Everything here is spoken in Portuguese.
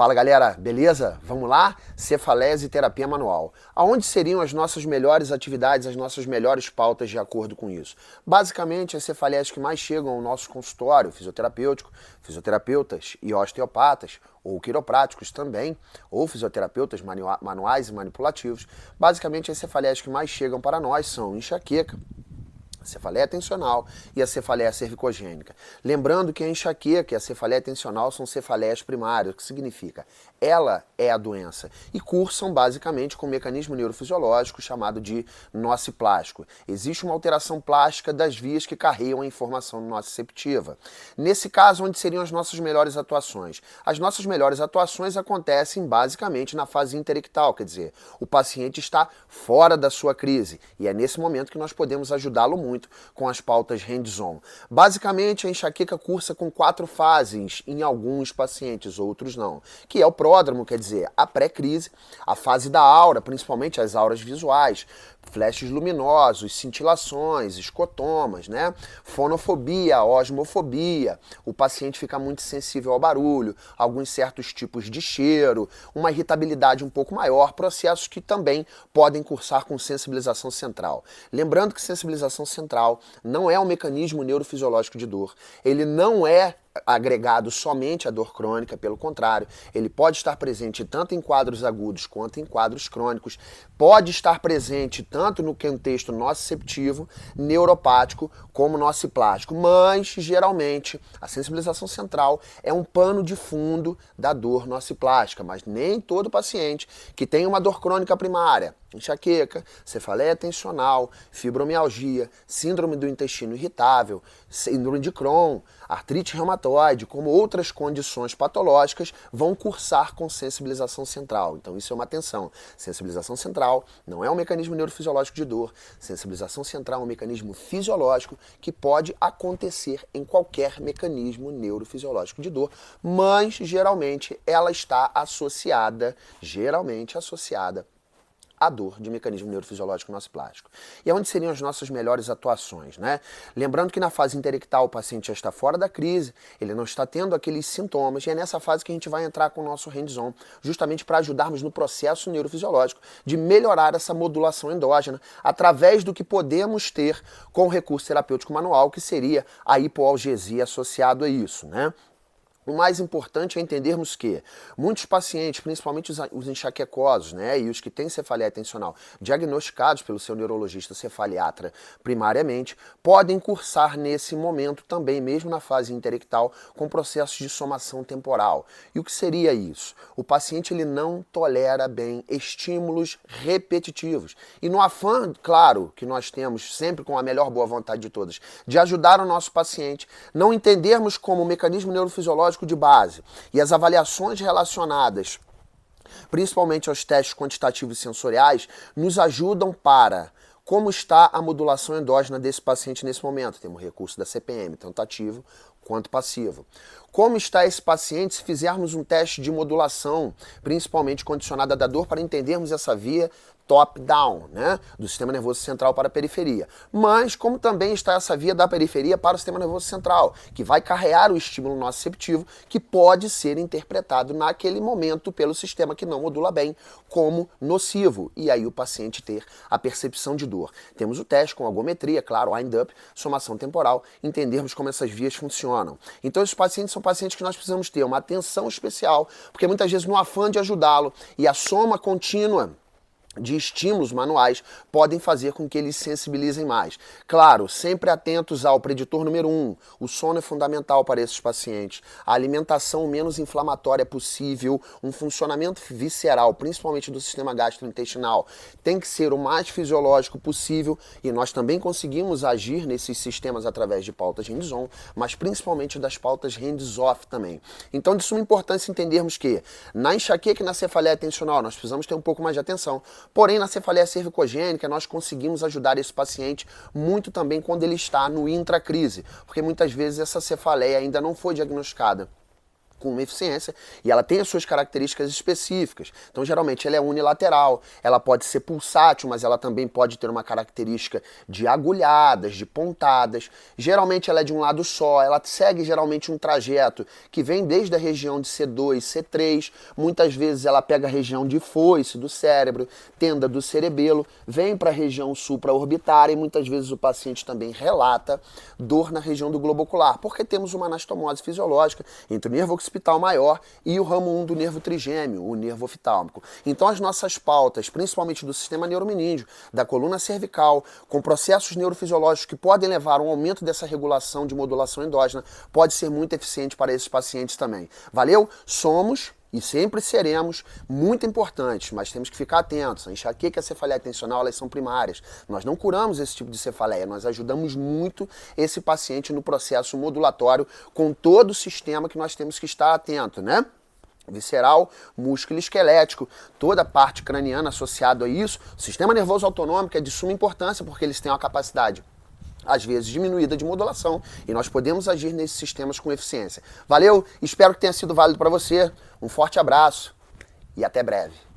Fala galera, beleza? Vamos lá? Cefalese e terapia manual. Aonde seriam as nossas melhores atividades, as nossas melhores pautas de acordo com isso? Basicamente, as cefaleses que mais chegam ao nosso consultório fisioterapêutico, fisioterapeutas e osteopatas, ou quiropráticos também, ou fisioterapeutas manuais e manipulativos. Basicamente, as cefaleses que mais chegam para nós são enxaqueca, a cefaleia tensional e a cefaleia cervicogênica. Lembrando que a enxaqueca e a cefaleia tensional são cefaleias primárias, o que significa? Ela é a doença e cursam basicamente com um mecanismo neurofisiológico chamado de nociplástico. Existe uma alteração plástica das vias que carregam a informação nociceptiva. Nesse caso, onde seriam as nossas melhores atuações? As nossas melhores atuações acontecem basicamente na fase interectal, quer dizer, o paciente está fora da sua crise e é nesse momento que nós podemos ajudá-lo muito com as pautas hands-on. Basicamente, a enxaqueca cursa com 4 fases em alguns pacientes, outros não, que é o pródromo, quer dizer, a pré-crise, a fase da aura, principalmente as auras visuais, flashes luminosos, cintilações, escotomas, né? Fonofobia, osmofobia, o paciente fica muito sensível ao barulho, alguns certos tipos de cheiro, uma irritabilidade um pouco maior, processos que também podem cursar com sensibilização central. Lembrando que sensibilização central não é um mecanismo neurofisiológico de dor, ele não é agregado somente à dor crônica, pelo contrário, ele pode estar presente tanto em quadros agudos quanto em quadros crônicos, pode estar presente tanto no contexto nociceptivo, neuropático, como nociplástico, mas geralmente a sensibilização central é um pano de fundo da dor nociplástica, mas nem todo paciente que tem uma dor crônica primária, enxaqueca, cefaleia tensional, fibromialgia, síndrome do intestino irritável, síndrome de Crohn, artrite reumatoide, como outras condições patológicas, vão cursar com sensibilização central. Então isso é uma atenção. Sensibilização central não é um mecanismo neurofisiológico de dor. Sensibilização central é um mecanismo fisiológico que pode acontecer em qualquer mecanismo neurofisiológico de dor, mas geralmente ela está associada, a dor de mecanismo neurofisiológico nociplástico. E onde seriam as nossas melhores atuações, né? Lembrando que na fase interectal o paciente já está fora da crise, ele não está tendo aqueles sintomas, e é nessa fase que a gente vai entrar com o nosso hands-on, justamente para ajudarmos no processo neurofisiológico de melhorar essa modulação endógena através do que podemos ter com o recurso terapêutico manual, que seria a hipoalgesia associado a isso, né? O mais importante é entendermos que muitos pacientes, principalmente os enxaquecosos, né, e os que têm cefaleia tensional, diagnosticados pelo seu neurologista cefaliatra primariamente, podem cursar nesse momento também, mesmo na fase interectal, com processos de somação temporal. E o que seria isso? O paciente ele não tolera bem estímulos repetitivos. E no afã, claro, que nós temos sempre com a melhor boa vontade de todas, de ajudar o nosso paciente, não entendermos como o mecanismo neurofisiológico de base e as avaliações relacionadas, principalmente aos testes quantitativos e sensoriais, nos ajudam para como está a modulação endógena desse paciente nesse momento. Temos o recurso da CPM, tanto ativo quanto passivo. Como está esse paciente se fizermos um teste de modulação, principalmente condicionada da dor, para entendermos essa via top-down, né, do sistema nervoso central para a periferia. Mas como também está essa via da periferia para o sistema nervoso central, que vai carregar o estímulo nociceptivo, que pode ser interpretado naquele momento pelo sistema que não modula bem como nocivo, e aí o paciente ter a percepção de dor. Temos o teste com algometria, claro, wind-up, somação temporal, entendermos como essas vias funcionam. Então esses pacientes são pacientes que nós precisamos ter uma atenção especial, porque muitas vezes no afã de ajudá-lo e a soma contínua de estímulos manuais podem fazer com que eles sensibilizem mais. Claro, sempre atentos ao preditor número 1, o sono é fundamental para esses pacientes, a alimentação menos inflamatória possível, um funcionamento visceral, principalmente do sistema gastrointestinal, tem que ser o mais fisiológico possível, e nós também conseguimos agir nesses sistemas através de pautas hands-on, mas principalmente das pautas hands-off também. Então, de suma importância entendermos que na enxaqueca e na cefaleia tensional nós precisamos ter um pouco mais de atenção. Porém, na cefaleia cervicogênica, nós conseguimos ajudar esse paciente muito também quando ele está no intracrise, porque muitas vezes essa cefaleia ainda não foi diagnosticada com eficiência e ela tem as suas características específicas. Então, geralmente, ela é unilateral, ela pode ser pulsátil, mas ela também pode ter uma característica de agulhadas, de pontadas. Geralmente, ela é de um lado só, ela segue geralmente um trajeto que vem desde a região de C2, C3, muitas vezes ela pega a região de foice do cérebro, tenda do cerebelo, vem para a região supraorbitária e muitas vezes o paciente também relata dor na região do globo ocular, porque temos uma anastomose fisiológica entre o nervo occipital maior e o ramo 1 do nervo trigêmeo, o nervo oftálmico. Então as nossas pautas, principalmente do sistema neurominídeo, da coluna cervical, com processos neurofisiológicos que podem levar a um aumento dessa regulação de modulação endógena, pode ser muito eficiente para esses pacientes também. Valeu? Somos e sempre seremos muito importantes, mas temos que ficar atentos. A enxaqueca e a cefaleia tensional, elas são primárias. Nós não curamos esse tipo de cefaleia, nós ajudamos muito esse paciente no processo modulatório com todo o sistema que nós temos que estar atento, né? Visceral, músculo esquelético, toda a parte craniana associada a isso. O sistema nervoso autonômico é de suma importância porque eles têm uma capacidade às vezes diminuída de modulação, e nós podemos agir nesses sistemas com eficiência. Valeu, espero que tenha sido válido para você, um forte abraço e até breve.